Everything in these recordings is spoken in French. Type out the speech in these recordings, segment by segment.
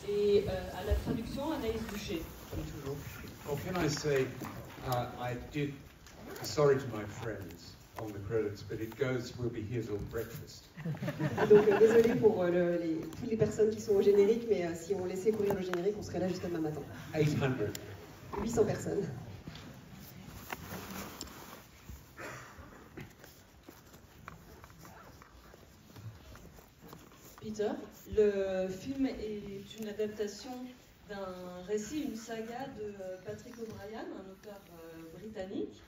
Et à la traduction, Anaïs Boucher. Comme toujours. Oh, can I say, I did, sorry to my friends on the credits, but it goes, we'll be here till breakfast. Donc désolé pour toutes les personnes qui sont au générique, mais si on laissait courir le générique, on serait là jusqu'à demain matin. 800 personnes. Peter, le film est une adaptation d'un récit, une saga de Patrick O'Brian, un auteur britannique.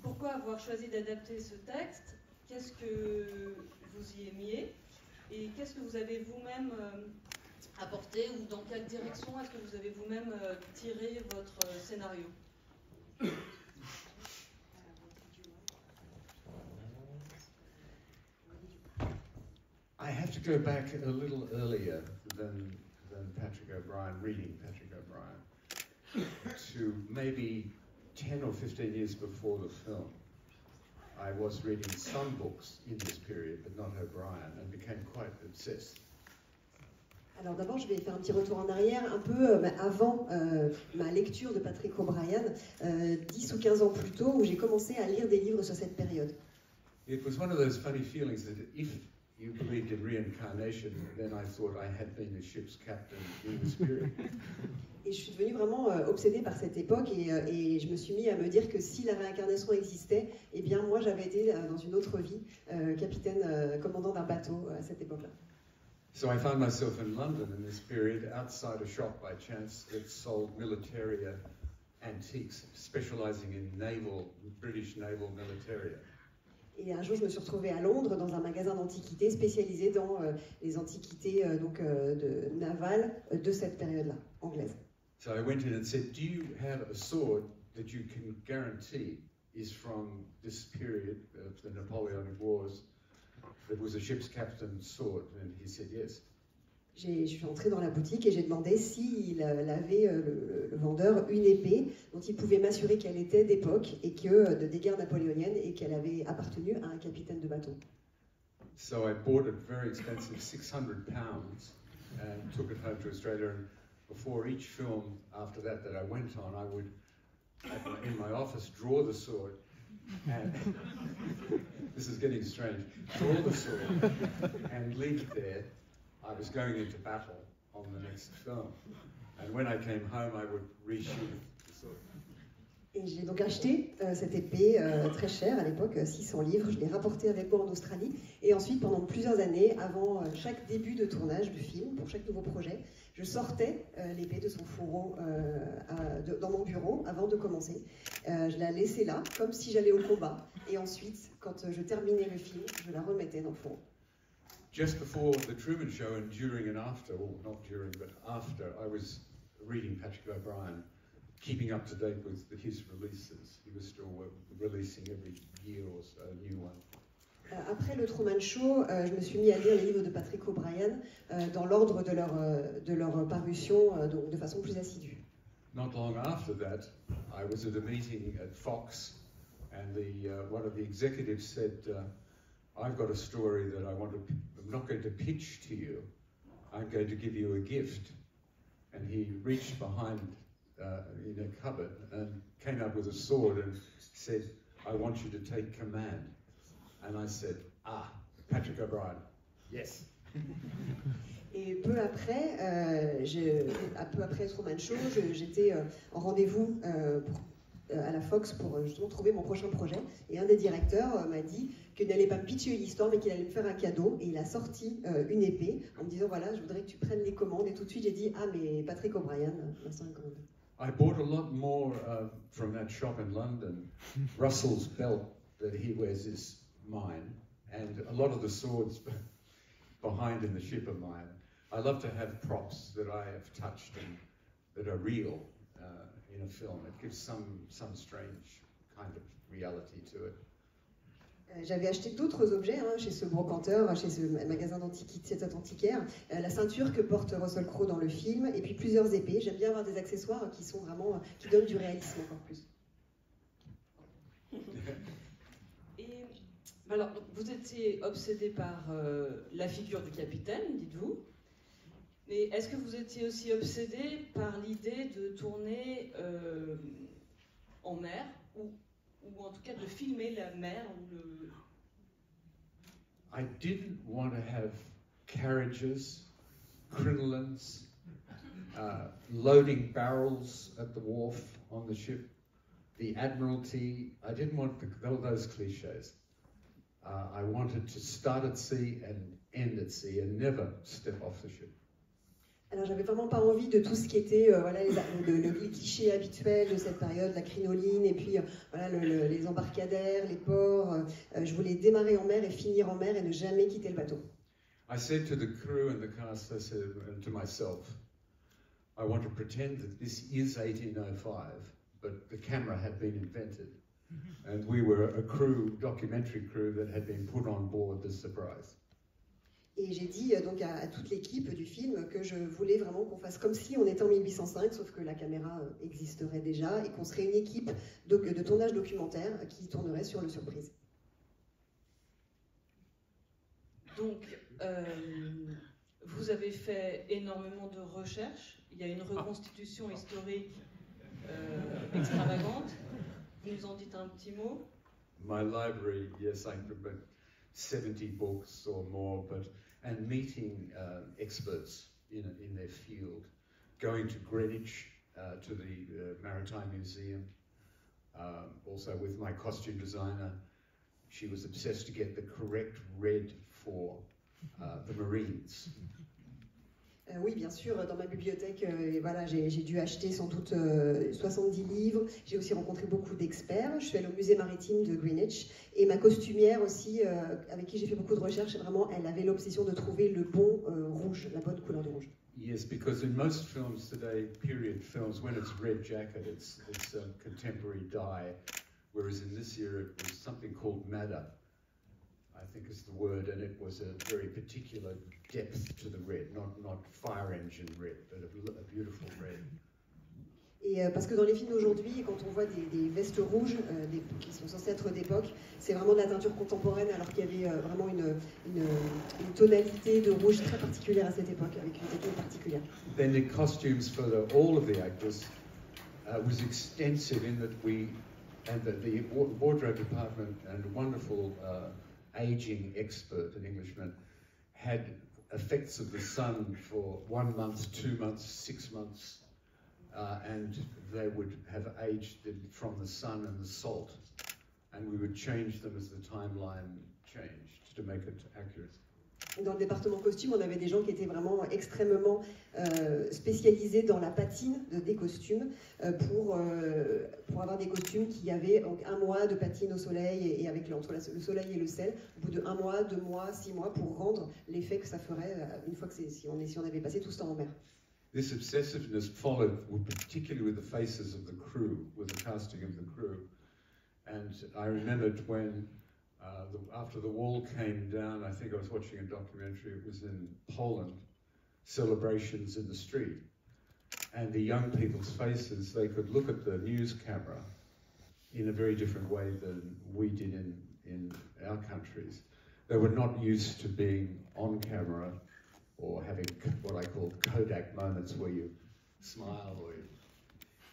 Pourquoi avoir choisi d'adapter ce texte? Qu'est-ce que vous y aimiez? Et qu'est-ce que vous avez vous-même apporté, ou dans quelle direction est-ce que vous avez vous-même tiré votre scénario? I have to go back a little earlier than Patrick O'Brian, reading Patrick O'Brian, to maybe 10 or 15 years before the film. I was reading some books in this period, but not O'Brian, and became quite obsessed. Alors d'abord, je vais faire un petit retour en arrière, un peu avant ma lecture de Patrick O'Brian, 10 ou 15 ans plus tôt, où j'ai commencé à lire des livres sur cette période. It was one of those funny feelings that if you believed in reincarnation, then I thought I had been a ship's captain in this period. Et je suis devenue vraiment obsédée par cette époque, et je me suis mis à me dire que si la réincarnation existait, eh bien moi j'avais été dans une autre vie capitaine, commandant d'un bateau à cette époque-là. So I found myself in London in this period, outside a shop by chance that sold militaria antiques, specializing in British naval militaria. Et un jour, je me suis retrouvée à Londres dans un magasin d'antiquités spécialisé dans les antiquités navales de cette période-là, anglaise. So I went in and said, "Do you have a sword that you can guarantee is from this period of the Napoleonic Wars? That was a ship's captain's sword," and he said yes. Je suis entrée dans la boutique et j'ai demandé s'il avait, le vendeur, une épée dont il pouvait m'assurer qu'elle était d'époque et des guerres napoléoniennes, et qu'elle avait appartenu à un capitaine de bateau. So I bought it very expensive, £600, and took it home to Australia. And before each film after that I went on, I would, in my office, draw the sword. And this is getting strange. Draw the sword and leave it there. I was going into battle on the next film, and when I came home, I would reshoot the sword. Et j'ai donc acheté cette épée très chère à l'époque, 600 livres. Je l'ai rapportée avec moi en Australie, et ensuite pendant plusieurs années, avant chaque début de tournage du film, pour chaque nouveau projet, je sortais l'épée de son fourreau dans mon bureau avant de commencer. Je la laissais là, comme si j'allais au combat, et ensuite, quand je terminais le film, je la remettais dans le fourreau. Just before the Truman Show, and during and after, or not during, but after, I was reading Patrick O'Brian, keeping up to date with his releases. He was still releasing every year or so a new one. Après le Truman Show, je me suis mis à lire les livres de Patrick O'Brian dans l'ordre de leur parution, donc de façon plus assidue. Not long after that, I was at a meeting at Fox, and one of the executives said, "I've got a story that I'm not going to pitch to you. I'm going to give you a gift." And he reached behind in a cupboard and came out with a sword and said, "I want you to take command." And I said, "Ah, Patrick O'Brian, yes." Et peu après Truman Show, j'étais en rendez-vous à la Fox pour justement trouver mon prochain projet. Et un des directeurs m'a dit qu'il n'allait pas me pitcher une histoire, mais qu'il allait me faire un cadeau. Et il a sorti une épée en me disant, voilà, je voudrais que tu prennes les commandes. Et tout de suite, j'ai dit, ah, mais Patrick O'Brian, l'instant est commande. I bought a lot more from that shop in London. Russell's belt that he wears is mine, and a lot of the swords behind in the ship are mine. I love to have props that I have touched and that are real in a film. It gives some strange kind of reality to it. J'avais acheté d'autres objets chez ce brocanteur, chez ce magasin d'antiquités antiquaire. La ceinture que porte Russell Crowe dans le film, et puis plusieurs épées. J'aime bien avoir des accessoires qui sont vraiment, qui donnent du réalisme encore plus. Et alors, vous étiez obsédé par la figure du capitaine, dites-vous. Mais Et est-ce que vous étiez aussi obsédé par l'idée de tourner en mer, ou en tout cas de filmer la mer ou le... I didn't want to have carriages, crinolines, loading barrels at the wharf on the ship, the Admiralty. I didn't want all those cliches. I wanted to start at sea and end at sea and never step off the ship. Alors j'avais vraiment pas envie de tout ce qui était voilà, les clichés habituels de cette période, la crinoline et puis voilà, les embarcadères, les ports. Je voulais démarrer en mer et finir en mer et ne jamais quitter le bateau. I said to the crew and the cast, I said, and to myself, I want to pretend that this is 1805, but the camera had been invented. And we were a crew, documentary crew, that had been put on board the Surprise. Et j'ai dit donc à toute l'équipe du film que je voulais vraiment qu'on fasse comme si on était en 1805, sauf que la caméra existerait déjà et qu'on serait une équipe de tournage documentaire qui tournerait sur le Surprise. Donc, vous avez fait énormément de recherches. Il y a une reconstitution historique extravagante. Vous nous en dites un petit mot? My library, yes, I could read 70 books or more, and meeting experts in their field, going to Greenwich, to the Maritime Museum, also with my costume designer. She was obsessed to get the correct red for the Marines. Oui, bien sûr, dans ma bibliothèque, voilà, j'ai dû acheter sans doute 70 livres. J'ai aussi rencontré beaucoup d'experts. Je suis allée au musée maritime de Greenwich. Et ma costumière aussi, avec qui j'ai fait beaucoup de recherches, vraiment, elle avait l'obsession de trouver le bon rouge, la bonne couleur de rouge. Yes, because in most films today, period films, when it's red jacket, it's a contemporary dye, whereas in this era it was something called madder, I think is the word, and it was a very particular depth to the red, not fire engine red, but a beautiful red. Et parce que dans les films d'aujourd'hui, quand on voit des vestes rouges qui sont censées être d'époque, c'est vraiment de la teinture contemporaine, alors qu'il y avait vraiment une tonalité de rouge très particulière à cette époque, avec une technique particulière. Then the costumes for all of the actors was extensive in that the wardrobe department and a wonderful aging expert, an Englishman, had effects of the sun for 1 month, 2 months, 6 months. And they would have aged them from the sun and the salt, and we would change them as the timeline changed to make it accurate. Dans le département costume, on avait des gens qui étaient vraiment extrêmement spécialisés dans la patine des costumes pour avoir des costumes qui avaient donc 1 mois de patine au soleil et avec entre le soleil et le sel, au bout de 1 mois, 2 mois, 6 mois pour rendre l'effet que ça ferait une fois que si on avait passé tout ce temps en mer. This obsessiveness followed, particularly with the faces of the crew, with the casting of the crew. And I remembered when, after the wall came down, I think I was watching a documentary, it was in Poland, celebrations in the street. And the young people's faces, they could look at the news camera in a very different way than we did in our countries. They were not used to being on camera or having what I call Kodak moments where you smile or you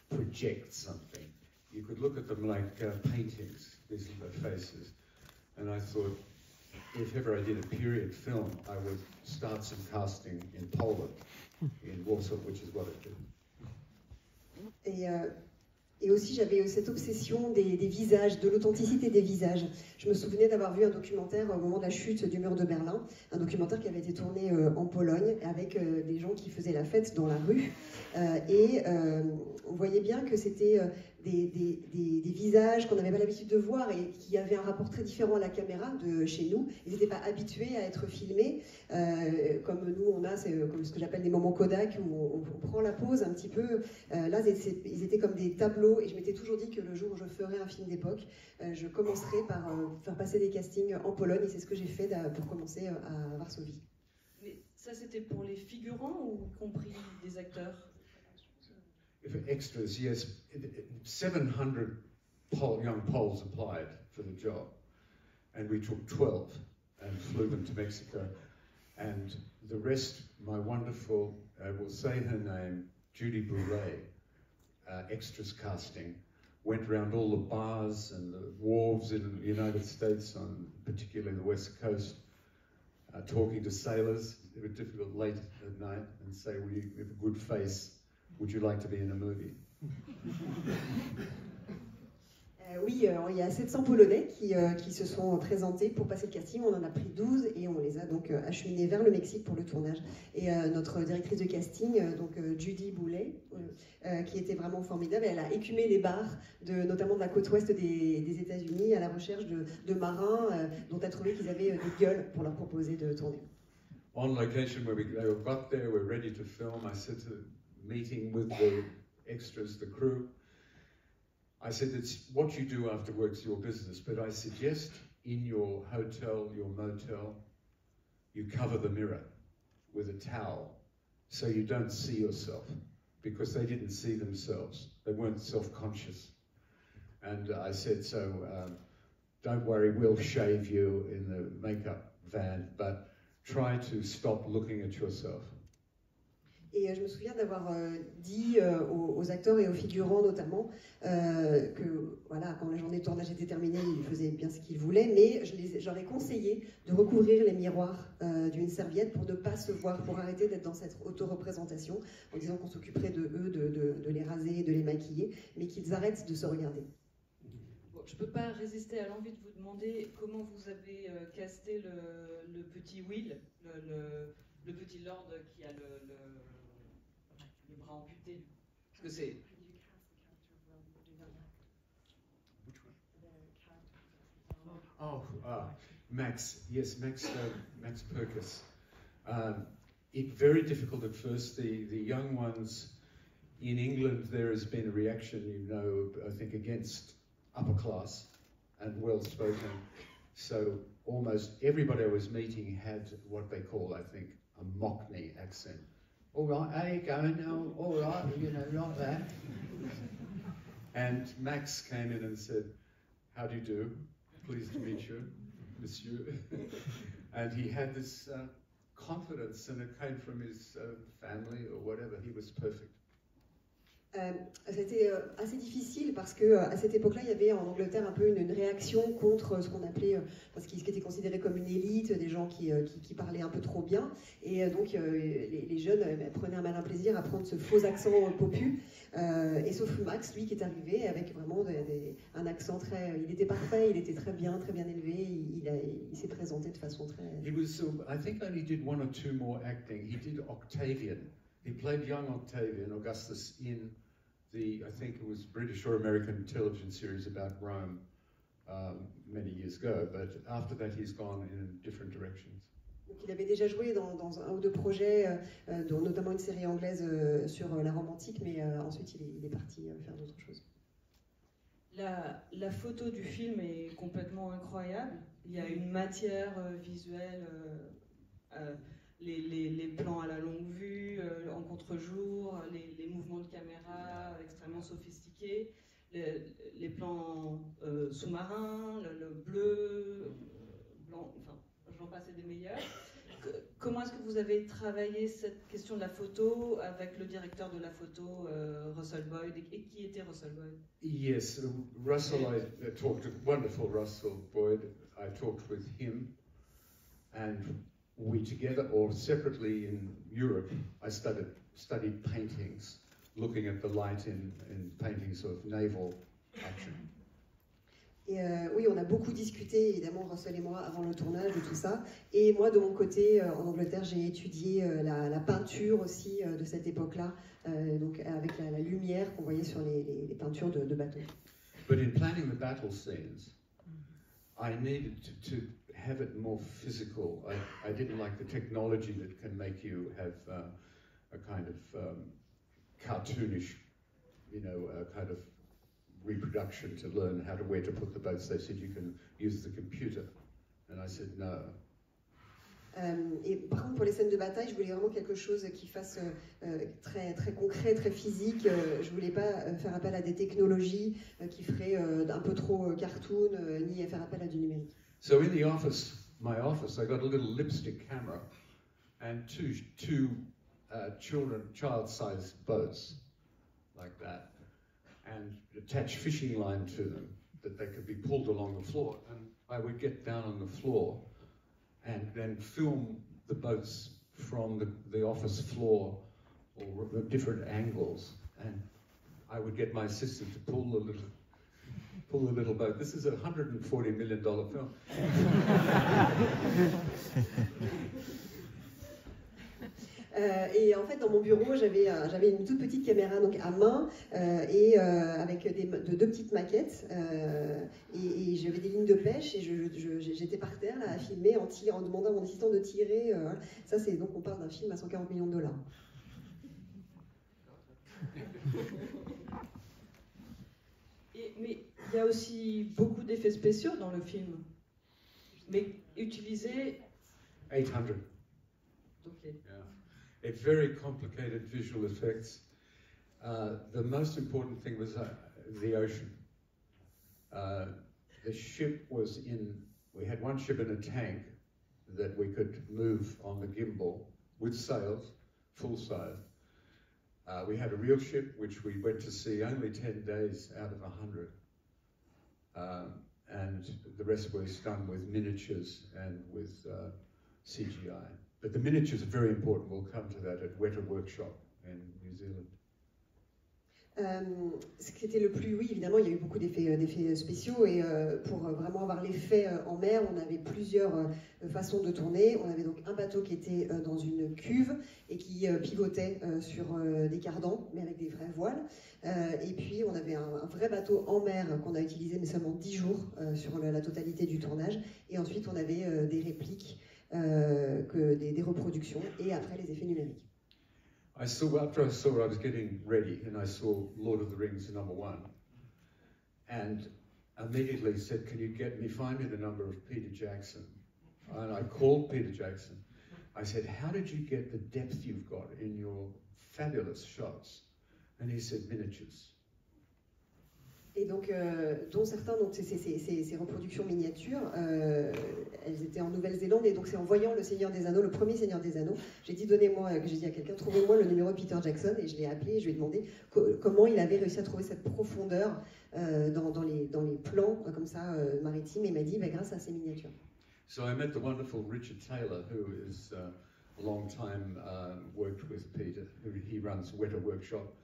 project something. You could look at them like paintings, these are their faces. And I thought, if ever I did a period film, I would start some casting in Poland, in Warsaw, which is what I did. Et aussi, j'avais cette obsession des visages, de l'authenticité des visages. Je me souvenais d'avoir vu un documentaire au moment de la chute du mur de Berlin, un documentaire qui avait été tourné en Pologne avec des gens qui faisaient la fête dans la rue. On voyait bien que c'était des visages qu'on n'avait pas l'habitude de voir et qui avaient un rapport très différent à la caméra de chez nous. Ils n'étaient pas habitués à être filmés comme nous on a, c'est comme ce que j'appelle des moments Kodak où on prend la pause un petit peu. Là, ils étaient comme des tableaux et je m'étais toujours dit que le jour où je ferais un film d'époque, je commencerai par faire passer des castings en Pologne et c'est ce que j'ai fait pour commencer à Varsovie. Mais ça, c'était pour les figurants ou compris des acteurs? For extras, yes, 700 young Poles applied for the job, and we took 12 and flew them to Mexico. And the rest, my wonderful, will say her name, Judy Boulay, extras casting, went around all the bars and the wharves in the United States, on particularly the West Coast, talking to sailors. It was difficult late at night, and say, well, you have a good face, would you like to be in a movie? Oui, il y a 700 Polonais qui se sont présentés pour passer le casting. On en a pris 12 et on les a donc acheminés vers le Mexique pour le tournage. Et notre directrice de casting, donc Judy Boulay, qui était vraiment formidable, elle a écumé les bars, notamment de la côte ouest des États-Unis, à la recherche de marins dont elle a trouvé qu'ils avaient des gueules pour leur proposer de tourner. On location, where we got there, we're ready to film. I said to meeting with the extras, the crew, I said, it's what you do after work's your business, but I suggest in your hotel, your motel, you cover the mirror with a towel so you don't see yourself, because they didn't see themselves. They weren't self-conscious. And I said, so don't worry, we'll shave you in the makeup van, but try to stop looking at yourself. Et je me souviens d'avoir dit aux acteurs et aux figurants notamment que voilà, quand la journée de tournage était terminée, ils faisaient bien ce qu'ils voulaient, mais j'aurais conseillé de recouvrir les miroirs d'une serviette pour ne pas se voir, pour arrêter d'être dans cette auto-représentation, en disant qu'on s'occuperait de eux, de les raser, de les maquiller, mais qu'ils arrêtent de se regarder. Bon, je ne peux pas résister à l'envie de vous demander comment vous avez casté le petit Will, le petit lord qui a les bras amputés. Parce que c'est... Oh, Max. Yes, Max Purkis. Very difficult at first. The young ones in England, there has been a reaction, you know, I think against upper class and well-spoken. So almost everybody I was meeting had what they call, I think, a Mockney accent. All right, how you going? Oh, all right, you know, like that. And Max came in and said, how do you do? Pleased to meet you, monsieur. And he had this confidence, and it came from his family or whatever. He was perfect. C'était assez difficile parce que à cette époque-là, il y avait en Angleterre un peu une réaction contre ce qu'on appelait, ce qui était considéré comme une élite, des gens qui parlaient un peu trop bien. Et donc les jeunes prenaient un malin plaisir à prendre ce faux accent popu. Et sauf Max, lui, qui est arrivé avec vraiment un accent très... Il était parfait, il était très bien élevé. Il s'est présenté de façon très... I think only did one or two more acting. He did Octavian. He played young Octavian, Augustus, in I think it was British or American television series about Rome many years ago, but after that he's gone in different directions. Donc il avait déjà joué dans un ou deux projets, dont notamment une série anglaise sur la Rome antique, mais ensuite il est parti faire d'autres choses. La photo du film est complètement incroyable. Il y a une matière visuelle, les plans à la longue vue, en contre-jour, les mouvements de caméra extrêmement sophistiqués, les plans sous-marins, le bleu, blanc, enfin, j'en passe et des meilleurs. Comment est-ce que vous avez travaillé cette question de la photo avec le directeur de la photo, Russell Boyd, et qui était Russell Boyd? Yes, Russell, I talked to wonderful Russell Boyd. I talked with him, and we together or separately in Europe, I studied paintings, looking at the light in paintings of naval action. Et oui, on a beaucoup discuté, évidemment, Russell et moi, avant le tournage de tout ça. Et moi, de mon côté, en Angleterre, j'ai étudié la peinture aussi de cette époque-là, donc avec la lumière qu'on voyait sur les peintures de bateaux. But in planning the battle scenes, I needed to have it more physical. I didn't like the technology that can make you have a kind of cartoonish, you know, kind of reproduction to learn where to put the boats. They said you can use the computer, and I said no. Et par contre, pour les scènes de bataille, je voulais vraiment quelque chose qui fasse très, très concret, très physique. Je voulais pas faire appel à des technologies qui feraient un peu trop cartoon, ni faire appel à du numérique. So in the office, my office, I got a little lipstick camera, and two child-sized boats like that, and attach fishing line to them that they could be pulled along the floor. And I would get down on the floor and then film the boats from the office floor or different angles, and I would get my assistant to pull the little boat. This is a $140 million film. Et en fait, dans mon bureau, j'avais une toute petite caméra donc à main et avec deux petites maquettes. Et j'avais des lignes de pêche et j'étais par terre là, à filmer en demandant à mon assistant de tirer. Ça, c'est donc on parle d'un film à 140 millions de dollars. Mais il y a aussi beaucoup d'effets spéciaux dans le film, mais utilisés. 800. Okay. Yeah. It's very complicated visual effects. The most important thing was the ocean. The ship was we had one ship in a tank that we could move on the gimbal with sails, full sail. We had a real ship which we went to sea only 10 days out of 100. And the rest was done with miniatures and with CGI. But the miniatures are very important. We'll come to that at Weir Workshop in New Zealand. Ce qui était le plus, oui, évidemment, il y a eu beaucoup d'effets spéciaux et pour vraiment avoir l'effet en mer, on avait plusieurs façons de tourner. On avait donc un bateau qui était dans une cuve et qui pivotait sur des cardans, mais avec des vraies voiles. Et puis on avait un vrai bateau en mer qu'on a utilisé, mais seulement 10 jours sur la totalité du tournage. Et ensuite on avait des répliques, des reproductions et après les effets numériques. After I saw I was getting ready, and I saw Lord of the Rings #1, and immediately said, "Can you find me the number of Peter Jackson?" And I called Peter Jackson. I said, "How did you get the depth you've got in your fabulous shots?" And he said, "Miniatures." Et donc, dont certains, donc ces reproductions miniatures, elles étaient en Nouvelle-Zélande, et donc c'est en voyant le Seigneur des Anneaux, le premier Seigneur des Anneaux, j'ai dit j'ai dit à quelqu'un, trouvez-moi le numéro de Peter Jackson, et je l'ai appelé, et je lui ai demandé comment il avait réussi à trouver cette profondeur dans les plans comme ça maritimes, et il m'a dit grâce à ces miniatures. So I met the wonderful Richard Taylor, who is a long time worked with Peter, he runs Weir Workshop,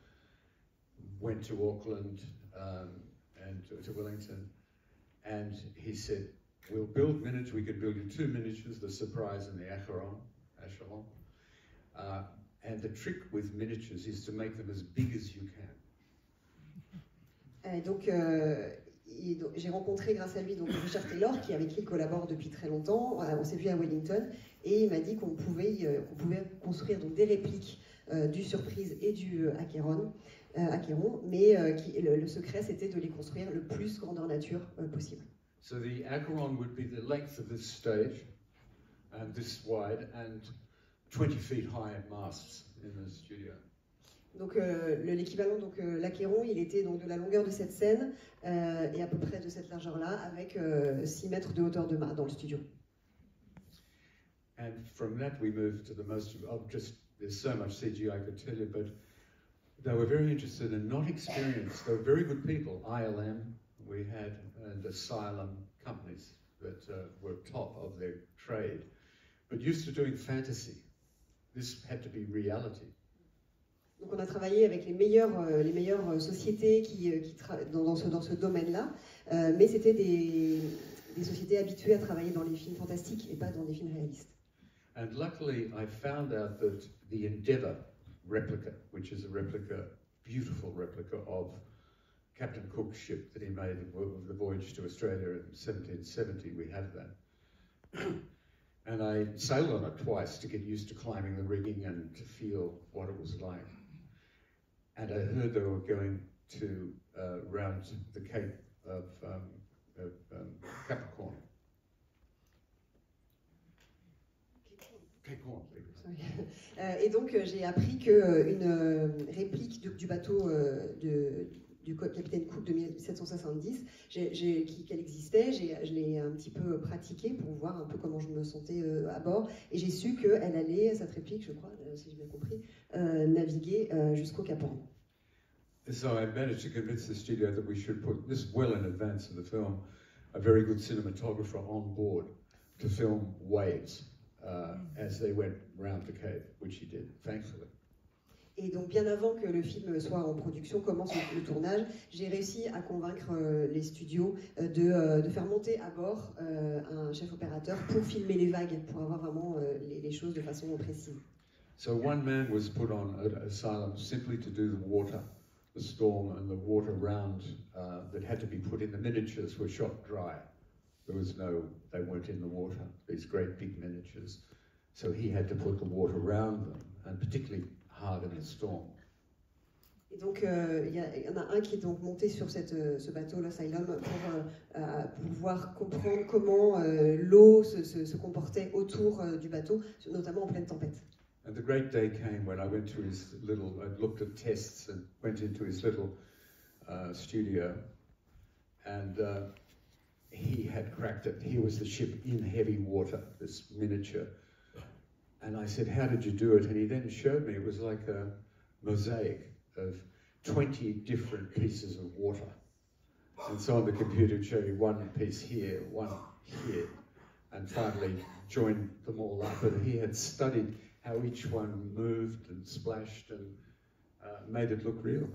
went to Auckland, and to Wellington, and he said, "We'll build miniatures. We could build you 2 miniatures, the Surprise and the Acheron. And the trick with miniatures is to make them as big as you can." Donc, j'ai rencontré grâce à lui donc Richard Taylor, avec qui il collabore depuis très longtemps. On s'est vu à Wellington et il m'a dit qu'on pouvait construire donc des répliques du Surprise et du Acheron, mais le secret c'était de les construire le plus grandeur nature possible. So the Acheron would be the length of this stage, and this wide, and 20 feet high masts in the studio. Donc l'équivalent, donc l'Acheron, il était donc de la longueur de cette scène et à peu près de cette largeur-là, avec 6 mètres de hauteur de mât dans le studio. And from that we moved to the most of there's so much CG I could tell you, but they were very interested and not experienced. They were very good people. ILM we had, and Asylum companies that were top of their trade, but used to doing fantasy. This had to be reality. Donc on a travaillé avec les meilleures sociétés dans ce domaine-là, mais c'était des sociétés habituées à travailler dans les films fantastiques et pas dans des films réalistes. And luckily I found out that the Endeavour replica, which is a replica, beautiful replica of Captain Cook's ship that he made of the voyage to Australia in 1770, we have that. And I sailed on it twice to get used to climbing the rigging and to feel what it was like. And I heard they were going to round the Cape of Capricorn. Cape Horn. Et donc j'ai appris qu'une réplique du bateau du capitaine Cook de 1770, qu'elle existait, je l'ai un petit peu pratiquée pour voir un peu comment je me sentais à bord, et j'ai su qu'elle allait, cette réplique, je crois, si j'ai bien compris, naviguer jusqu'au Cap Horn. So I managed to convince the studio that we should put, this well in advance of the film, a very good cinematographer on board to film waves as they went round the Cape, which he did, thankfully. Et donc bien avant que le film soit en production, commence le tournage, j'ai réussi à convaincre les studios de faire monter à bord un chef opérateur pour filmer les vagues, pour avoir vraiment les choses de façon précise. So one man was put on asylum simply to do the water, the storm and the water round that had to be put in. The miniatures were shot dry. There was no, they weren't in the water, these great big miniatures. So he had to put the water around them, and particularly hard in the storm. Et donc, il y en a un qui est donc monté sur ce bateau, l'Asylum, pour pouvoir comprendre comment l'eau se comportait autour du bateau, notamment en pleine tempête. And the great day came when I went to his little, I looked at tests and went into his little studio, and he had cracked it. Here was the ship in heavy water, this miniature. And I said, how did you do it? And he then showed me, it was like a mosaic of 20 different pieces of water. And so on the computer it showed you one piece here, one here, and finally joined them all up. And he had studied how each one moved and splashed and made it look real.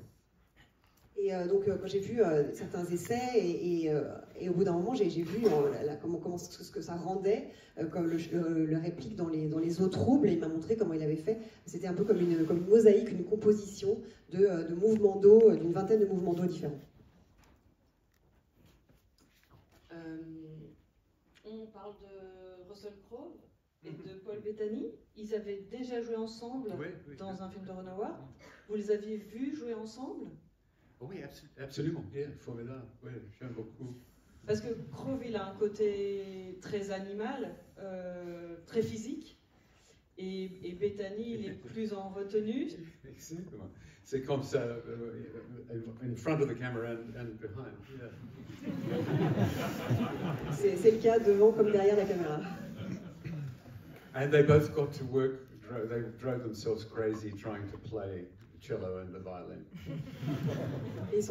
Et donc, quand j'ai vu certains essais, et au bout d'un moment, j'ai vu comment ce que ça rendait, comme le réplique dans les eaux troubles, et il m'a montré comment il avait fait. C'était un peu comme une mosaïque, une composition de mouvements d'eau, d'une vingtaine de mouvements d'eau différents. On parle de Russell Crowe et de Paul Bettany. Ils avaient déjà joué ensemble dans un film de Ron Howard. Vous les aviez vus jouer ensemble? Oui, absolument. Yeah, formidable. Oui, j'aime beaucoup. Parce que Crowe, il a un côté très animal, très physique, et Bettany, il est plus en retenue. Exactement. C'est comme ça, in front of the camera and behind. Yeah. C'est le cas devant comme derrière la caméra. And they both got to work. They drove themselves crazy trying to play cello and the violin. Ils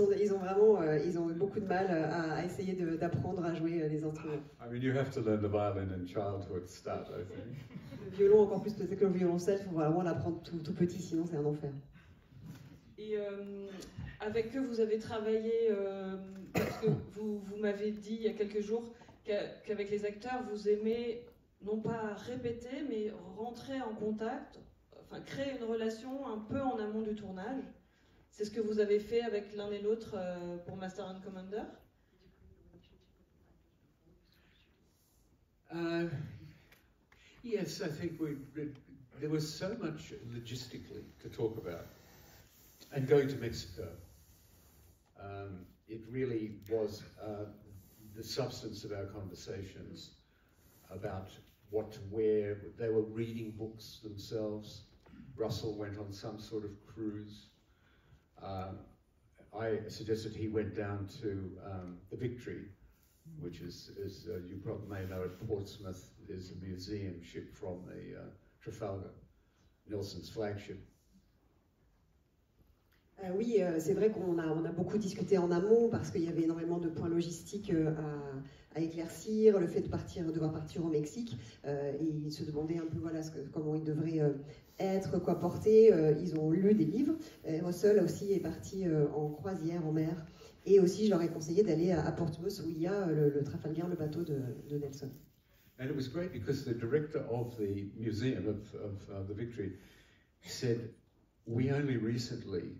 ont eu beaucoup de mal à essayer d'apprendre à jouer les instruments. I mean, you have to learn the violin in childhood start, I think. Le violon encore plus peut-être que le violoncelle, il faut vraiment l'apprendre tout petit, sinon c'est un enfer. Et avec eux, vous avez travaillé, parce que vous m'avez dit il y a quelques jours qu'avec les acteurs, vous aimez non pas répéter, mais rentrer en contact, enfin créer une relation un peu en amont du tournage. C'est ce que vous avez fait avec l'un et l'autre pour Master and Commander. Yes, I think there was so much logistically to talk about. And going to Mexico, it really was the substance of our conversations about what to wear. They were reading books themselves. Russell went on some sort of cruise. I suggested he went down to the Victory, which is, as you probably may know, at Portsmouth, is a museum ship from the Trafalgar, Nelson's flagship. Oui, c'est vrai qu'on a beaucoup discuté en amont parce qu'il y avait énormément de points logistiques à éclaircir, le fait de devoir partir au Mexique. Ils se demandaient un peu comment ils devraient être, quoi porter. Ils ont lu des livres. Russell aussi est parti en croisière en mer. Et aussi, je leur ai conseillé d'aller à Portsmouth où il y a le Trafalgar, le bateau de Nelson. And it was great because the director of the museum of the Victory said, we only recently,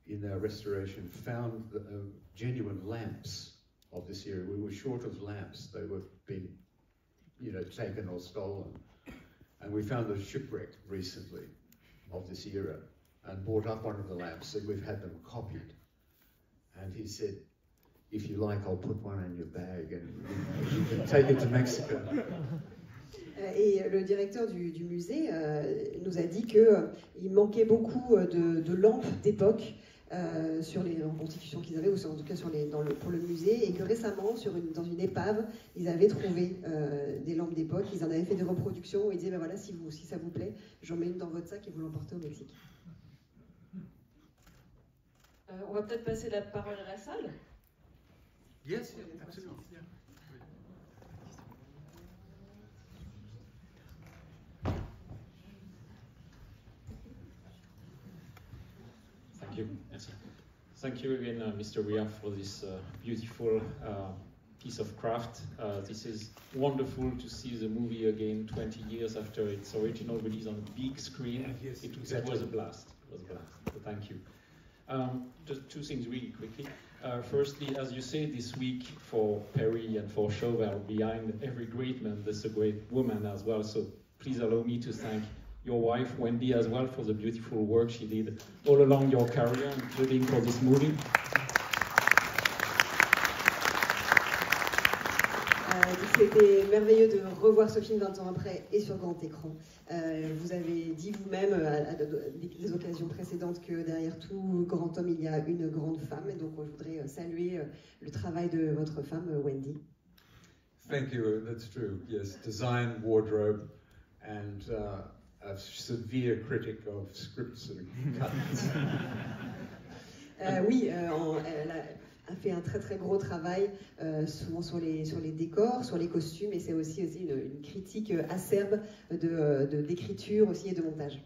in our restoration, found genuine lamps of this era. We were short of lamps. They were being, taken or stolen. And we found a shipwreck recently of this era and brought up one of the lamps, so we've had them copied. And he said, if you like, I'll put one in your bag and you can take it to Mexico. Et le directeur du musée nous a dit qu'il manquait beaucoup de lampes d'époque sur les reconstitutions qu'ils avaient, ou en tout cas pour le musée, et que récemment, dans une épave, ils avaient trouvé des lampes d'époque, ils en avaient fait des reproductions, où ils disaient, ben voilà, si ça vous plaît, j'en mets une dans votre sac et vous l'emportez au Mexique. On va peut-être passer la parole à la salle. Yes, absolument. Thank you. Merci. Thank you again, Mr. Weir, for this beautiful piece of craft. This is wonderful to see the movie again 20 years after its original release on a big screen. Yes, It exactly. was a blast. It was a blast. So thank you. Just two things really quickly. Firstly, as you say, this week for Perry and for Chauvel, behind every great man, there's a great woman as well. So please allow me to thank your wife, Wendy, as well, for the beautiful work she did all along your career, including for this movie. C'était merveilleux de revoir ce film 20 ans après et sur grand écran. Vous avez dit vous-même à des occasions précédentes que derrière tout grand homme, il y a une grande femme. Et donc, je voudrais saluer le travail de votre femme, Wendy. Thank you, that's true. Yes, design, wardrobe, and a severe critic of scripts and cuts. Oui, elle a fait un très très gros travail, souvent sur les décors, sur les costumes, et c'est aussi une critique acerbe d'écriture aussi et de montage.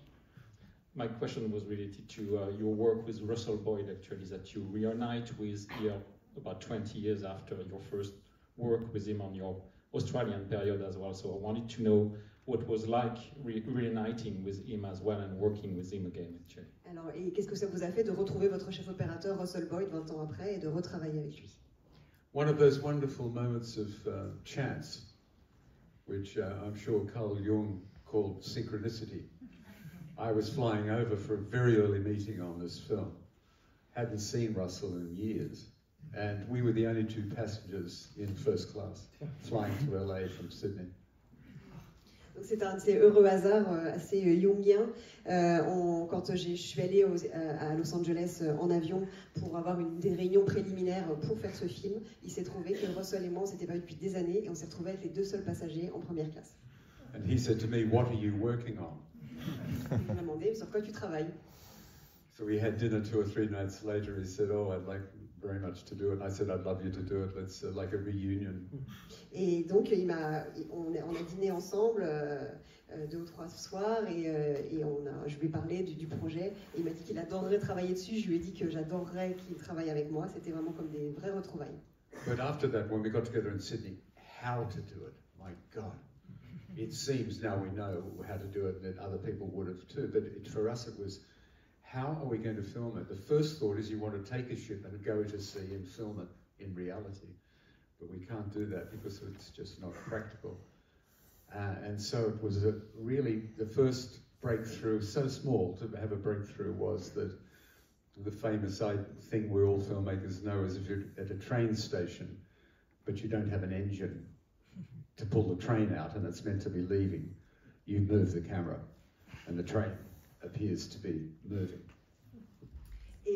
My question was related to your work with Russell Boyd, actually, that you reunite with here about 20 years after your first work with him on your Australian period as well. So I wanted to know what it was like reuniting with him as well and working with him again, actually. Alors, et qu'est-ce que ça vous a fait de retrouver votre chef opérateur Russell Boyd 20 ans après et de retravailler avec lui? One of those wonderful moments of chance, which I'm sure Carl Jung called synchronicity. I was flying over for a very early meeting on this film. Hadn't seen Russell in years. And we were the only two passengers in first class, flying to LA from Sydney. C'est un de ces heureux hasards assez jungiens. Quand je suis allée à Los Angeles en avion pour avoir des réunions préliminaires pour faire ce film, il s'est trouvé que Russell et moi, on s'était pas vu depuis des années et on s'est retrouvés avec les deux seuls passagers en première classe. And he said to me, "What are you working on?" Il m'a demandé sur quoi tu travailles. So we had dinner 2 or 3 nights later. He said, "Oh, I'd like very much to do it." I said, "I'd love you to do it. Let's like a reunion." Et donc on a dîné ensemble 2 ou 3 soirs et je lui ai parlé du projet. Et il m'a dit qu'il adorerait travailler dessus. Je lui ai dit que j'adorerais qu'il travaille avec moi. C'était vraiment comme des vraies retrouvailles. But after that, when we got together in Sydney, how to do it? My God, it seems now we know how to do it, and that other people would have too. But for us, it was, how are we going to film it? The first thought is you want to take a ship and go to sea and film it in reality. But we can't do that because it's just not practical. And so it was really the first breakthrough, so small to have a breakthrough, was that the famous thing we all filmmakers know is if you're at a train station, but you don't have an engine to pull the train out and it's meant to be leaving, you move the camera and the train appears to be moving.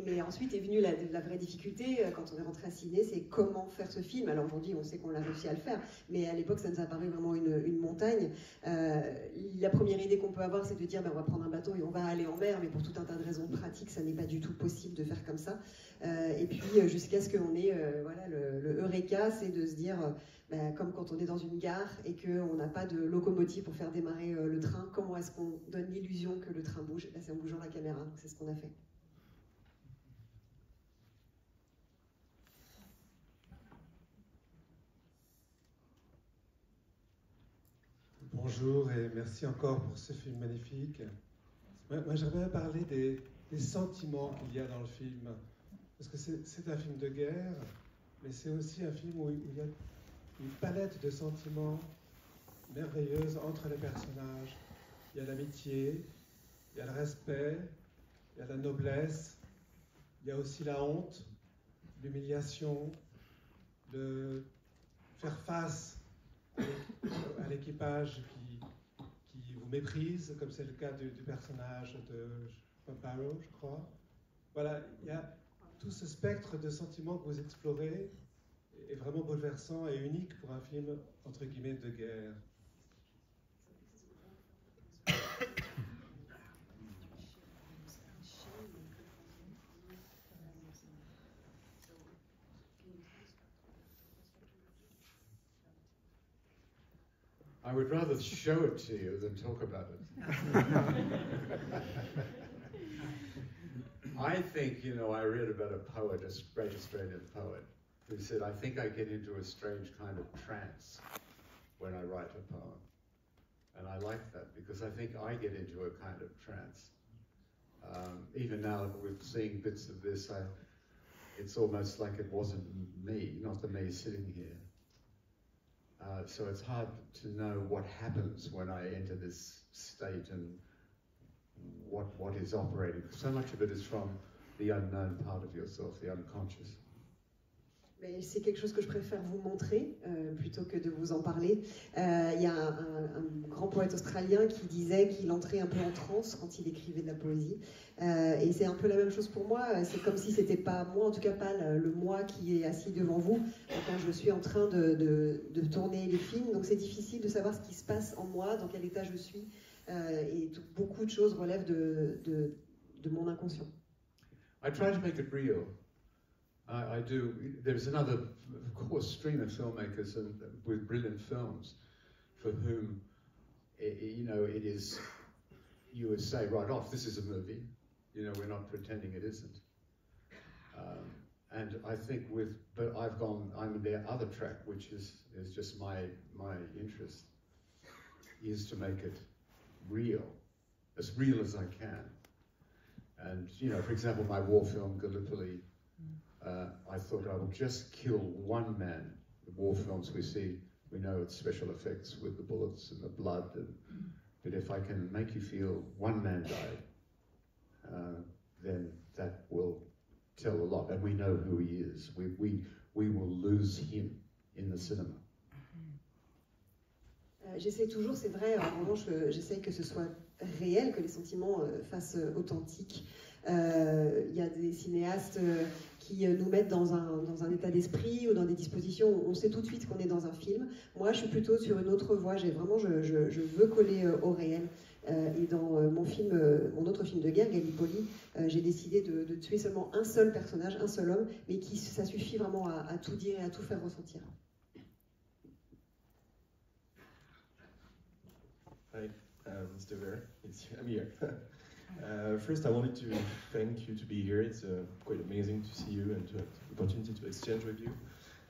Mais ensuite est venue la vraie difficulté quand on est rentré à Sydney, c'est comment faire ce film. Alors aujourd'hui, on sait qu'on l'a réussi à le faire, mais à l'époque, ça nous a paru vraiment une montagne. La première idée qu'on peut avoir, c'est de dire on va prendre un bateau et on va aller en mer, mais pour tout un tas de raisons pratiques, ça n'est pas du tout possible de faire comme ça. Et puis jusqu'à ce qu'on ait le eureka, c'est de se dire, comme quand on est dans une gare et qu'on n'a pas de locomotive pour faire démarrer le train, comment est-ce qu'on donne l'illusion que le train bouge? C'est en bougeant la caméra, donc c'est ce qu'on a fait. Bonjour et merci encore pour ce film magnifique. Moi j'aimerais parler des sentiments qu'il y a dans le film. Parce que c'est un film de guerre, mais c'est aussi un film où il y a une palette de sentiments merveilleuse entre les personnages. Il y a l'amitié, il y a le respect, il y a la noblesse, il y a aussi la honte, l'humiliation, de faire face à l'équipage qui vous méprise, comme c'est le cas du personnage de Barrow, je crois. voilà, il y a tout ce spectre de sentiments que vous explorez est vraiment bouleversant et unique pour un film entre guillemets de guerre. I would rather show it to you than talk about it. I think, you know, I read about a poet, a great Australian poet, who said, I think I get into a strange kind of trance when I write a poem. And I like that because I think I get into a kind of trance. Even now with seeing bits of this, it's almost like it wasn't me, not the me sitting here. So it's hard to know what happens when I enter this state and what is operating. So much of it is from the unknown part of yourself, the unconscious. Mais c'est quelque chose que je préfère vous montrer plutôt que de vous en parler. Il y a un grand poète australien qui disait qu'il entrait un peu en transe quand il écrivait de la poésie. Et c'est un peu la même chose pour moi. C'est comme si c'était pas moi, en tout cas pas le moi qui est assis devant vous quand je suis en train de tourner les films. Donc c'est difficile de savoir ce qui se passe en moi, dans quel état je suis. Et beaucoup de choses relèvent de mon inconscient. I try to make it real. I do. There's another, of course, stream of filmmakers with brilliant films for whom, you know, it is, you would say right off, this is a movie. You know, we're not pretending it isn't. And I think but I'm the other track, which is just my interest, is to make it real as I can. And, you know, for example, my war film, Gallipoli, I thought I would just kill one man. The war films we know it's special effects with the bullets and the blood, but if I can make you feel one man died, then that will tell a lot, and we know who he is. We will lose him in the cinema. J'essaie toujours, c'est vrai, en revanche, j'essaie que ce soit réel, que les sentiments fassent authentiques. Il y a des cinéastes qui nous mettent dans un état d'esprit ou dans des dispositions où on sait tout de suite qu'on est dans un film. Moi, je suis plutôt sur une autre voie. Je veux coller au réel. Et dans mon autre film de guerre, Gallipoli, j'ai décidé de tuer seulement un seul personnage, un seul homme, mais ça suffit vraiment à tout dire et à tout faire ressentir. Hi, Mr. Weir. I'm here. First, I wanted to thank you to be here. It's quite amazing to see you and to have the opportunity to exchange with you.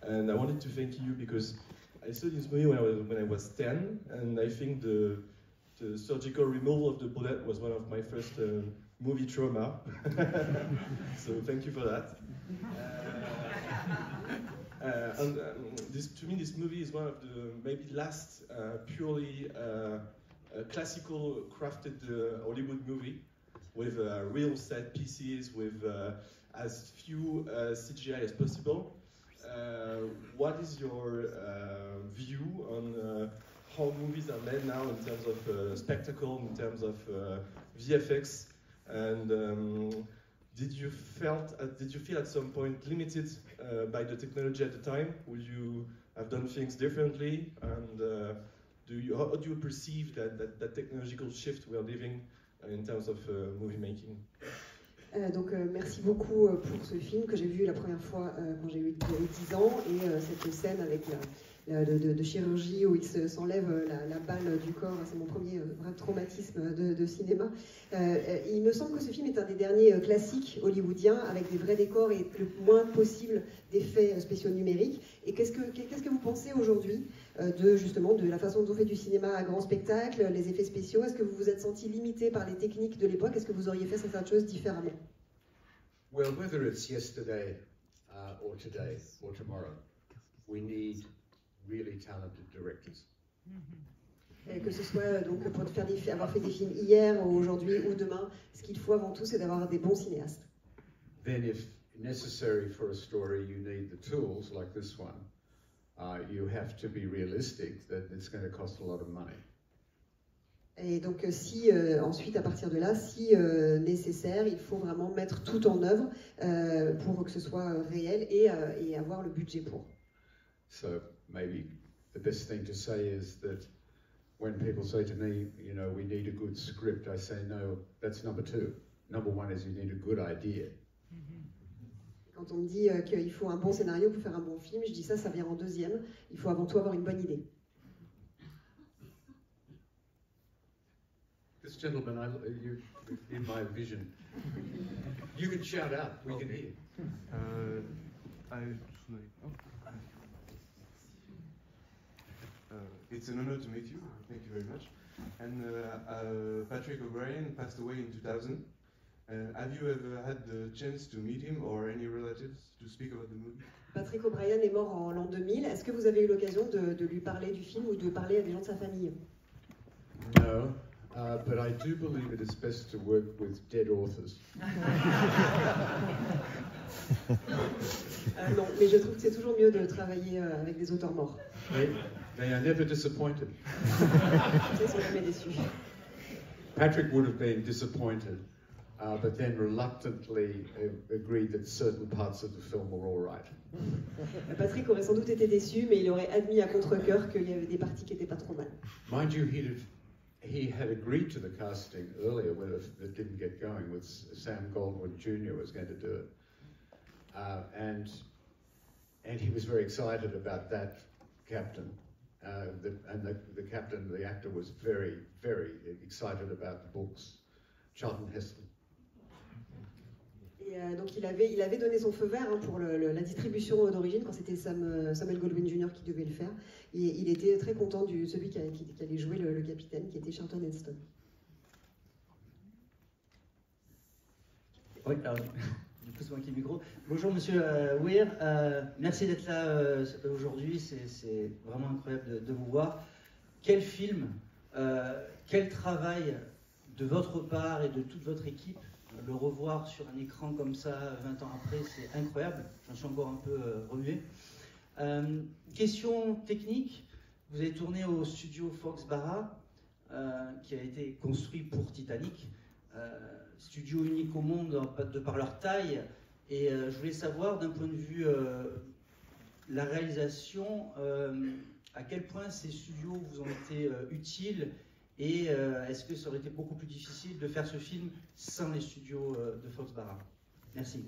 And I wanted to thank you because I saw this movie when I was 10, and I think the surgical removal of the bullet was one of my first movie trauma. So thank you for that. To me, this movie is one of the maybe last purely classical crafted Hollywood movie with real set pieces, with as few CGI as possible. What is your view on how movies are made now in terms of spectacle, in terms of VFX, and did you feel at some point limited by the technology at the time? Would you have done things differently? And how do you perceive that technological shift we are living in terms of movie making? Donc merci beaucoup pour ce film que j'ai vu la première fois quand j'avais 10 ans et cette scène avec de chirurgie où il s'enlève la balle du corps, c'est mon premier vrai traumatisme de cinéma. Il me semble que ce film est un des derniers classiques hollywoodiens avec des vrais décors et le moins possible d'effets spéciaux numériques. Et qu'est-ce que vous pensez aujourd'hui de la façon dont on fait du cinéma à grand spectacle, les effets spéciaux? Est-ce que vous vous êtes senti limité par les techniques de l'époque? Est-ce que vous auriez fait certaines choses différemment? Well, whether it's yesterday or today or tomorrow, we need really talented directors. Que ce soit donc pour avoir fait des films hier ou aujourd'hui ou demain, ce qu'il faut avant tout, c'est d'avoir des bons cinéastes. Then, if necessary for a story, you need the tools like this one. You have to be realistic that it's going to cost a lot of money. Et donc si ensuite à partir de là, si nécessaire, il faut vraiment mettre tout en œuvre pour que ce soit réel et avoir le budget pour. So maybe the best thing to say is that when people say to me, you know, we need a good script, I say no, that's number 2. Number 1 is you need a good idea. Quand on me dit qu'il faut un bon scénario pour faire un bon film, je dis ça vient en deuxième. Il faut avant tout avoir une bonne idée. This gentleman, you in my vision. You can shout out. We can hear. It's an honor to meet you. Thank you very much. And Patrick O'Brien passed away in 2000. Have you ever had the chance to meet him or any relatives to speak about the movie? Patrick O'Brien est mort en l'an 2000. Est-ce que vous avez eu l'occasion de lui parler du film ou de parler à des gens de sa famille? No. But I do believe it is best to work with dead authors. Non, mais je trouve que c'est toujours mieux de travailler avec des auteurs morts. They are never disappointed. Ils sont jamais déçus. Patrick would have been disappointed, but then reluctantly agreed that certain parts of the film were all right. Patrick aurait sans doute été déçu, mais il aurait admis à contre-cœur qu'il y avait des parties qui n'étaient pas trop mal. Mind you, he had agreed to the casting earlier, where it didn't get going, with Sam Goldwyn Jr. was going to do it. And he was very excited about that captain. The captain, the actor, was very, very excited about the books. Charlton Heston. Et donc il avait donné son feu vert pour la distribution d'origine quand c'était Samuel Goldwyn Jr. qui devait le faire. Et il était très content de celui qui allait jouer le capitaine, qui était Charlton Heston. Oui, alors, du coup c'est moi qui ai le micro. Bonjour Monsieur Weir, merci d'être là aujourd'hui, c'est vraiment incroyable de vous voir. Quel film, quel travail de votre part et de toute votre équipe. Le revoir sur un écran comme ça 20 ans après, c'est incroyable. J'en suis encore un peu remué. Question technique, vous avez tourné au studio Fox-Barra, qui a été construit pour Titanic, studio unique au monde de par leur taille, et je voulais savoir d'un point de vue la réalisation, à quel point ces studios vous ont été utiles, et est-ce que ça aurait été beaucoup plus difficile de faire ce film sans les studios de Fox-Barra? Merci.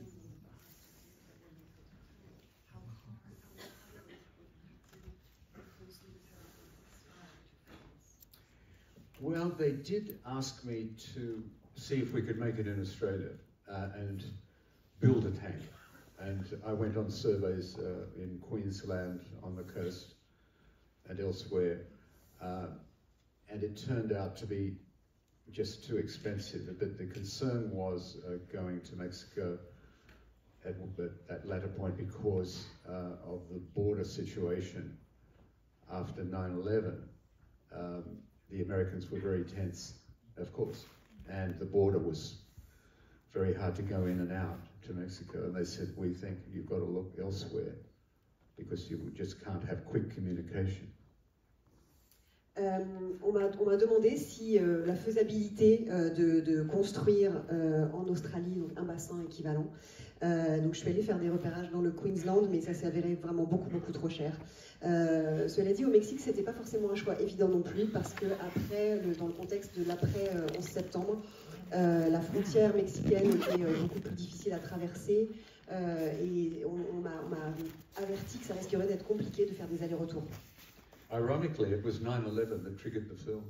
Well, they did ask me to see if we could make it in Australia and build a tank. And I went on surveys in Queensland, on the coast, and elsewhere. And it turned out to be just too expensive. But the concern was going to Mexico at that latter point because of the border situation after 9/11. The Americans were very tense, of course, and the border was very hard to go in and out to Mexico. And they said, we think you've got to look elsewhere because you just can't have quick communication. On m'a demandé si la faisabilité de construire en Australie donc un bassin équivalent. Donc je suis allée faire des repérages dans le Queensland, mais ça s'est avéré vraiment beaucoup trop cher. Cela dit, au Mexique, c'était pas forcément un choix évident non plus, parce que après, dans le contexte de l'après 11 septembre, la frontière mexicaine était beaucoup plus difficile à traverser, et on m'a averti que ça risquerait d'être compliqué de faire des allers-retours. Ironically, it was 9/11 that triggered the film.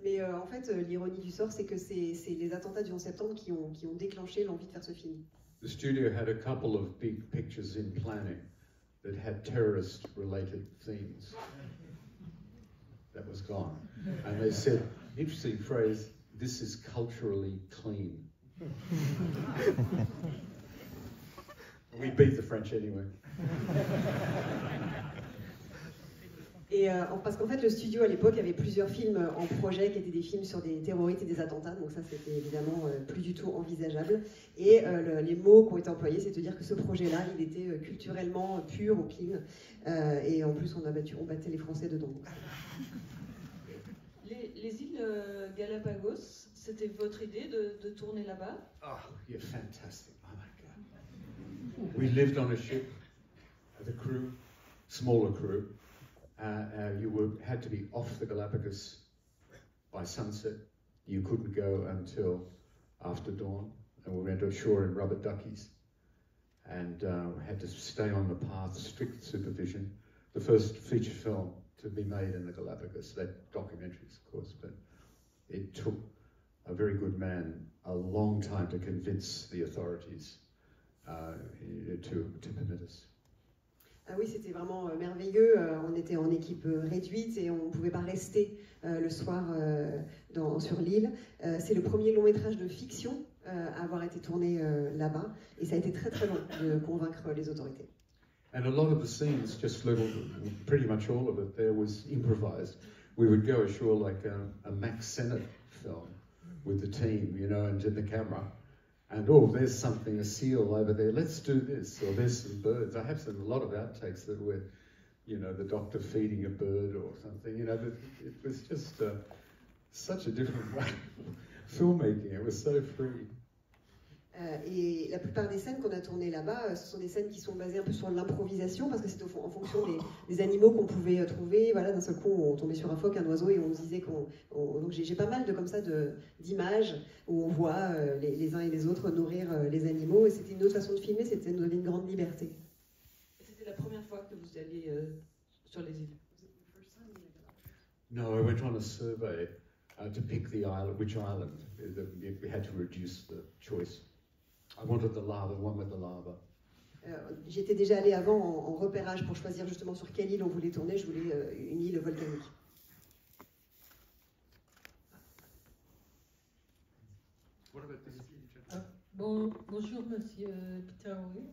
Mais en fait, l'ironie du sort, c'est que c'est les attentats du 11 septembre qui ont déclenché l'envie de faire ce film. The studio had a couple of big pictures in planning that had terrorist-related themes. That was gone. And they said, interesting phrase, this is culturally clean. We beat the French anyway. Et parce qu'en fait, le studio à l'époque avait plusieurs films en projet qui étaient des films sur des terroristes et des attentats, donc ça c'était évidemment plus du tout envisageable. Et les mots qui ont été employés, c'est de dire que ce projet-là, il était culturellement pur ou clean, et en plus on battait les Français dedans. Donc les îles Galapagos, c'était votre idée de tourner là-bas? Oh, you're fantastic. Oh my God. We lived on a ship, the crew, smaller crew. You had to be off the Galapagos by sunset. You couldn't go until after dawn. And we went ashore in rubber duckies and had to stay on the path, strict supervision. The first feature film to be made in the Galapagos, that documentaries, of course, but it took a very good man a long time to convince the authorities to permit us. Ah oui, c'était vraiment merveilleux. On était en équipe réduite et on ne pouvait pas rester le soir sur l'île. C'est le premier long métrage de fiction à avoir été tourné là-bas et ça a été très très long de convaincre les autorités. And a lot of the scenes, just pretty much all of it there was improvised. We would go ashore like a Max Sennett film with the team, you know, and the camera. And oh, there's something, a seal over there, let's do this. Or there's some birds. I have a lot of outtakes that were, you know, the doctor feeding a bird or something. You know, it was just such a different way of filmmaking. It was so free. Et la plupart des scènes qu'on a tournées là-bas, ce sont des scènes qui sont basées un peu sur l'improvisation, parce que c'est en fonction des animaux qu'on pouvait trouver. Voilà, d'un seul coup, on tombait sur un phoque, un oiseau, et on se disait donc j'ai pas mal d'images où on voit les uns et les autres nourrir les animaux, et c'était une autre façon de filmer, c'était nous donner une grande liberté. Et c'était la première fois que vous alliez sur les îles? No, I went on a survey to pick the island, which island. We had to reduce the choice. I wanted the lava, the one with the lava. J'étais déjà allée avant en repérage pour choisir justement sur quelle île on voulait tourner. Je voulais une île volcanique. Bonjour Monsieur Peter Weir.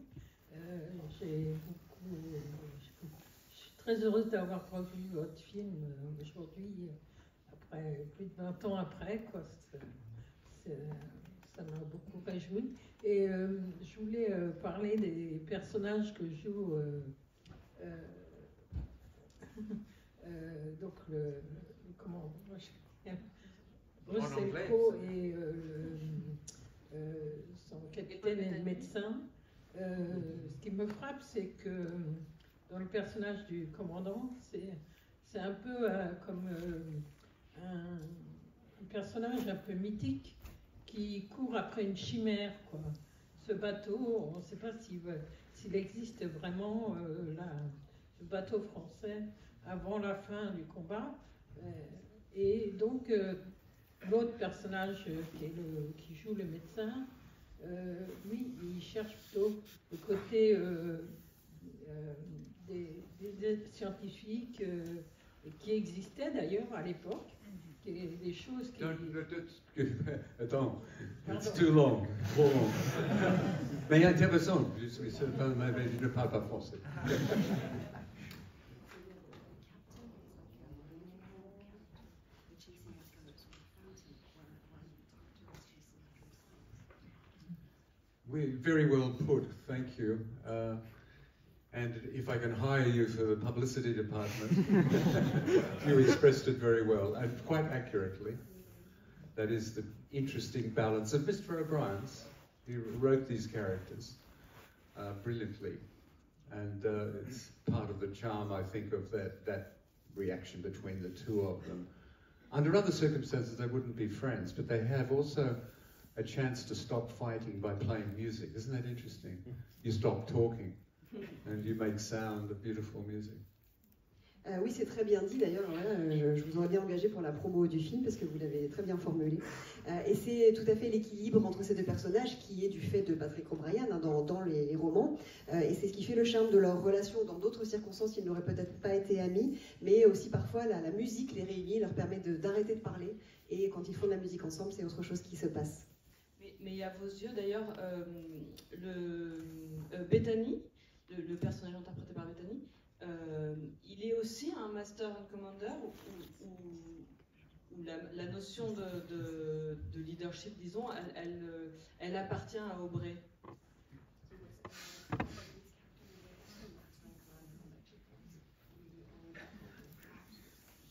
Je suis très heureuse d'avoir revu votre film aujourd'hui, après plus de 20 ans après, quoi. Ça m'a beaucoup réjoui. Et je voulais parler des personnages que joue donc Russell Crowe et son capitaine et le médecin. Ce qui me frappe, c'est que dans le personnage du commandant, c'est un peu comme un personnage un peu mythique qui court après une chimère, quoi. Ce bateau, on ne sait pas s'il existe vraiment, ce bateau français, avant la fin du combat. Et donc, l'autre personnage qui joue le médecin, lui, il cherche plutôt le côté des scientifiques qui existaient d'ailleurs à l'époque. Des choses qui... Attends, it's too long, trop long. Mais intéressant, je ne parle pas français. Very well put, thank you. And if I can hire you for the publicity department, you expressed it very well and quite accurately. That is the interesting balance of Mr. O'Brien's. He wrote these characters brilliantly, and it's part of the charm, I think, of that reaction between the two of them. Under other circumstances, they wouldn't be friends, but they have also a chance to stop fighting by playing music. Isn't that interesting? You stop talking. And you make sound of beautiful music. Oui, c'est très bien dit d'ailleurs. Voilà, je vous aurais bien engagé pour la promo du film parce que vous l'avez très bien formulé. Et c'est tout à fait l'équilibre entre ces deux personnages qui est du fait de Patrick O'Brian dans les romans. Et c'est ce qui fait le charme de leur relation. Dans d'autres circonstances, ils n'auraient peut-être pas été amis, mais aussi parfois la musique les réunit, leur permet d'arrêter de parler. Et quand ils font de la musique ensemble, c'est autre chose qui se passe. Mais à vos yeux d'ailleurs, Bethany, le personnage interprété par Bethany, il est aussi un Master and Commander où la notion de leadership, disons, elle appartient à Aubrey.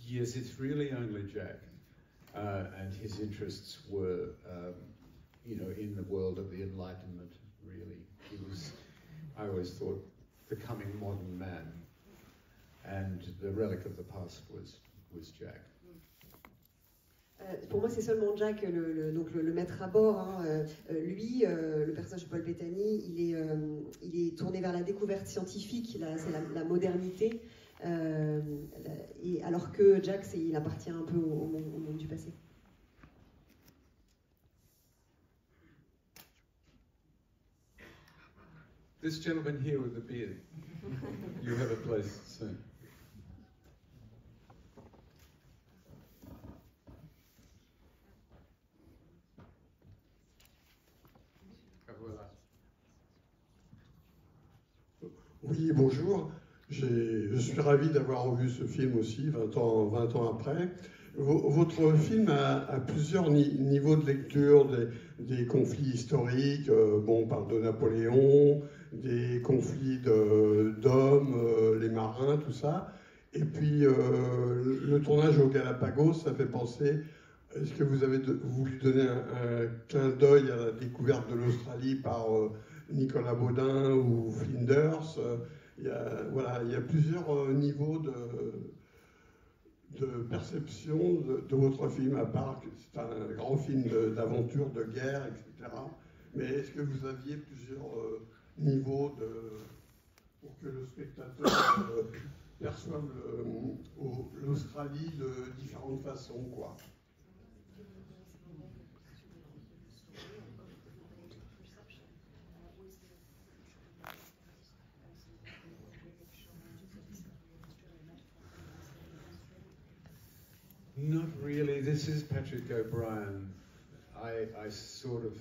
Yes, it's really only Jack. and his interests were, you know, in the world of the Enlightenment, really. He was, I always thought, the coming modern man, and the relic of the past was Jack. Pour moi, c'est seulement Jack, donc le maître à bord. Hein. Lui, le personnage de Paul Bettany, il est tourné vers la découverte scientifique, c'est la modernité, et alors que Jack, il appartient un peu au monde du passé. This gentleman here with the beard, you have a place soon. Oui, bonjour. Je suis ravi d'avoir revu ce film aussi, 20 ans après. Votre film a plusieurs niveaux de lecture, des conflits historiques, bon, on parle de Napoléon, des conflits d'hommes, les marins, tout ça. Et puis le tournage au Galapagos, ça fait penser, est-ce que vous avez voulu donner un clin d'œil à la découverte de l'Australie par Nicolas Baudin ou Flinders? Il y a plusieurs niveaux de perception de votre film, à part que c'est un grand film d'aventure, de guerre, etc. Mais est-ce que vous aviez plusieurs niveaux pour que le spectateur perçoive l'Australie de différentes façons, quoi? Not really. This is Patrick O'Brien. I sort of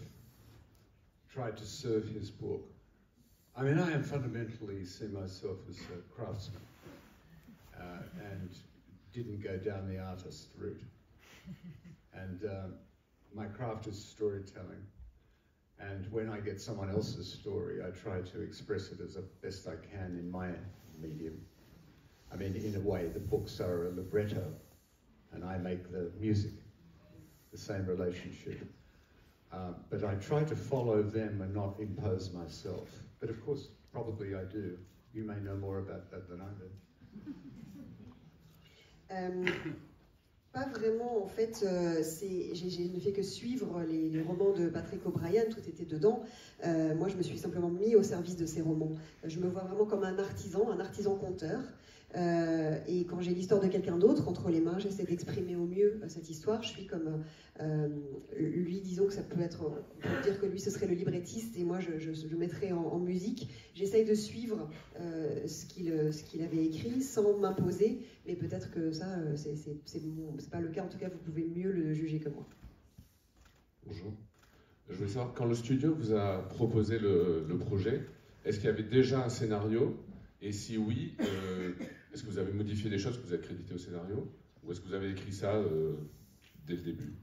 tried to serve his book. I mean, I fundamentally see myself as a craftsman and didn't go down the artist route. And my craft is storytelling. And when I get someone else's story, I try to express it as best I can in my medium. I mean, in a way, the books are a libretto, and I make the music, the same relationship. But I try to follow them and not impose myself. But of course, probably I do. You may know more about that than I do. Pas vraiment, en fait, j'ai ne fait que suivre les romans de Patrick O'Brien, tout était dedans. Moi, je me suis simplement mis au service de ces romans. Je me vois vraiment comme un artisan conteur. Et quand j'ai l'histoire de quelqu'un d'autre entre les mains, j'essaie d'exprimer au mieux cette histoire. Je suis comme lui, disons que ça peut être, on peut dire que lui ce serait le librettiste et moi je le mettrais en musique. J'essaye de suivre ce qu'il avait écrit sans m'imposer, mais peut-être que ça c'est pas le cas. En tout cas, vous pouvez mieux le juger que moi. Bonjour. Je voulais savoir, quand le studio vous a proposé le projet, est-ce qu'il y avait déjà un scénario? Et si oui, est-ce que vous avez modifié des choses que vous avez créditées au scénario? Ou est-ce que vous avez écrit ça dès le début?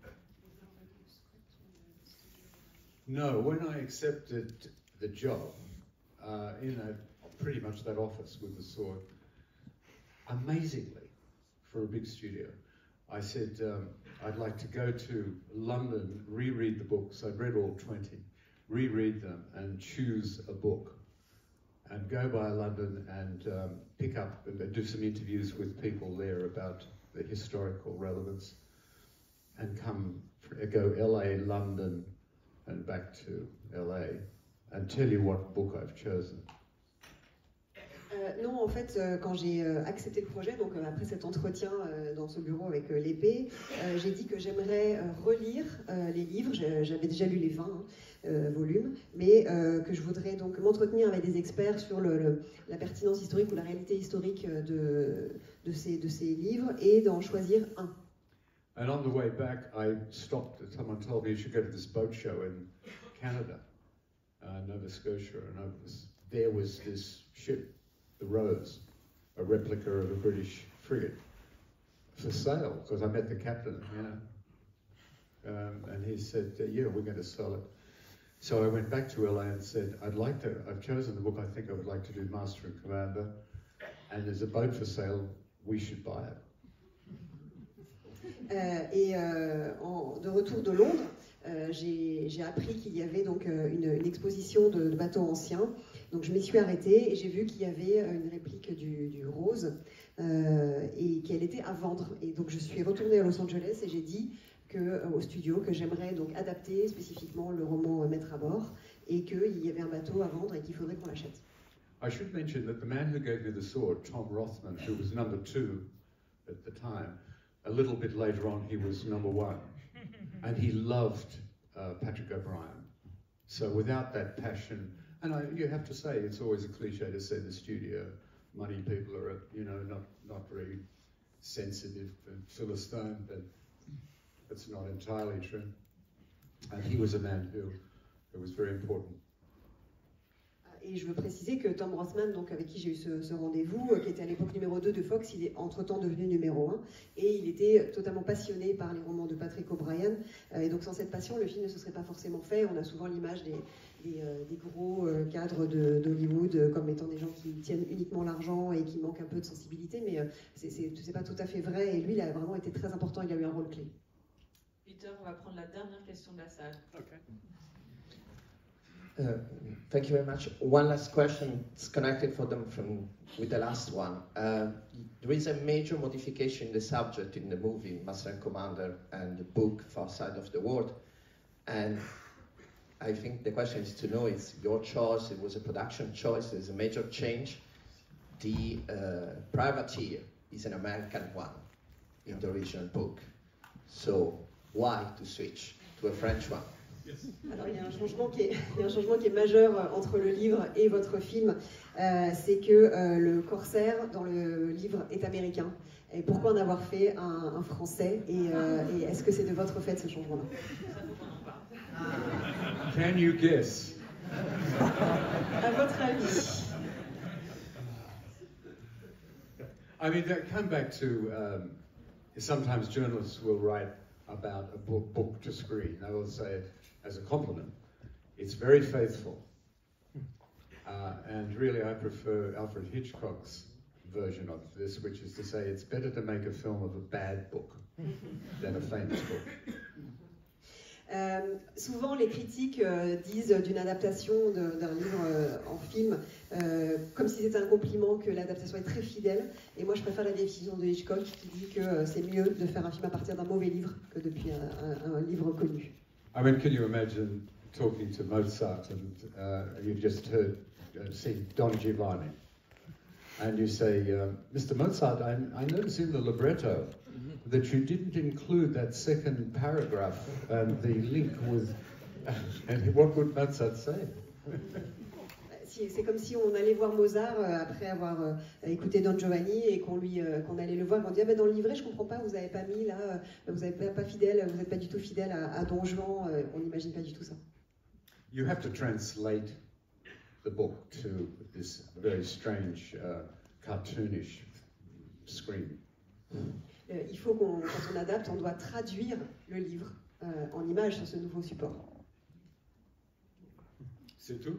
No, when I accepted the job, in pretty much that office with the sword, amazingly, for a big studio, I said, I'd like to go to London, reread the books. I'd read all 20, reread them and choose a book. And go by London and pick up and do some interviews with people there about the historical relevance, and go LA, London, and back to LA, and tell you what book I've chosen. Non, en fait, quand j'ai accepté le projet, donc après cet entretien dans ce bureau avec l'épée, j'ai dit que j'aimerais relire les livres. J'avais déjà lu les 20 volumes, mais que je voudrais donc m'entretenir avec des experts sur la pertinence historique ou la réalité historique de ces livres et d'en choisir un. And on the way back, I stopped. Someone told me you should go to this boat show in Canada, Nova Scotia, and there was this ship, the Rose, a replica of a British frigate, for sale, because I met the captain, and he said, yeah, we're going to sell it. So I went back to LA and said, I've chosen the book I think I would like to do, Master and Commander, and there's a boat for sale, we should buy it. De retour de Londres, j'ai appris qu'il y avait donc une exposition de bateaux anciens. Donc je m'y suis arrêtée et j'ai vu qu'il y avait une réplique du Rose et qu'elle était à vendre. Et donc je suis retournée à Los Angeles et j'ai dit au studio que j'aimerais donc adapter spécifiquement le roman Maître à bord et qu'il y avait un bateau à vendre et qu'il faudrait qu'on l'achète. I should mention that the man who gave me the sword, Tom Rothman, who was number 2 at the time, a little bit later on he was number 1, and he loved Patrick O'Brien. So without that passion, and you have to say, it's always a cliche to say the studio money people are, not very sensitive and Philistine, but that's not entirely true. And he was a man who was very important. Et je veux préciser que Tom Rothman, donc avec qui j'ai eu ce rendez-vous, qui était à l'époque numéro 2 de Fox, il est entre-temps devenu numéro 1, et il était totalement passionné par les romans de Patrick O'Brien, et donc sans cette passion, le film ne se serait pas forcément fait. On a souvent l'image des gros cadres d'Hollywood comme étant des gens qui tiennent uniquement l'argent et qui manquent un peu de sensibilité, mais c'est pas tout à fait vrai, et lui, il a vraiment été très important, il a eu un rôle clé. Peter, on va prendre la dernière question de la salle. Okay. Thank you very much. One last question. It's connected with the last one. There is a major modification in the subject in the movie Master and Commander and the book Far Side of the World. And I think the question is to know, it's your choice, it was a production choice, there's a major change. The privateer is an American one in the original book. So why to switch to a French one? Alors il y a un changement qui est majeur entre le livre et votre film, c'est que le corsaire dans le livre est américain. Et pourquoi en avoir fait un français, et est-ce que c'est de votre fait ce changement-là? Can you guess? À votre avis? I mean, come back to sometimes journalists will write about a book to screen. They will say, as a compliment, it's very faithful. And really, I prefer Alfred Hitchcock's version of this, which is to say, it's better to make a film of a bad book than a famous book. Souvent, les critiques disent d'une adaptation d'un livre en film comme si c'était un compliment, que l'adaptation est très fidèle. Et moi, je préfère la décision de Hitchcock qui dit que c'est mieux de faire un film à partir d'un mauvais livre que depuis un livre connu. I mean, can you imagine talking to Mozart and you've just seen Don Giovanni, and you say, Mr. Mozart, I noticed in the libretto that you didn't include that second paragraph and the link with, and what would Mozart say? C'est comme si on allait voir Mozart après avoir écouté Don Giovanni et qu'on allait le voir et qu'on dit ah ben dans le livret je comprends pas, vous n'avez pas mis là, vous n'êtes pas du tout fidèle à Don Juan, on n'imagine pas du tout ça. You have to translate the book to this very strange, cartoonish screen. Il faut quand on adapte, on doit traduire le livre en images sur ce nouveau support. C'est tout.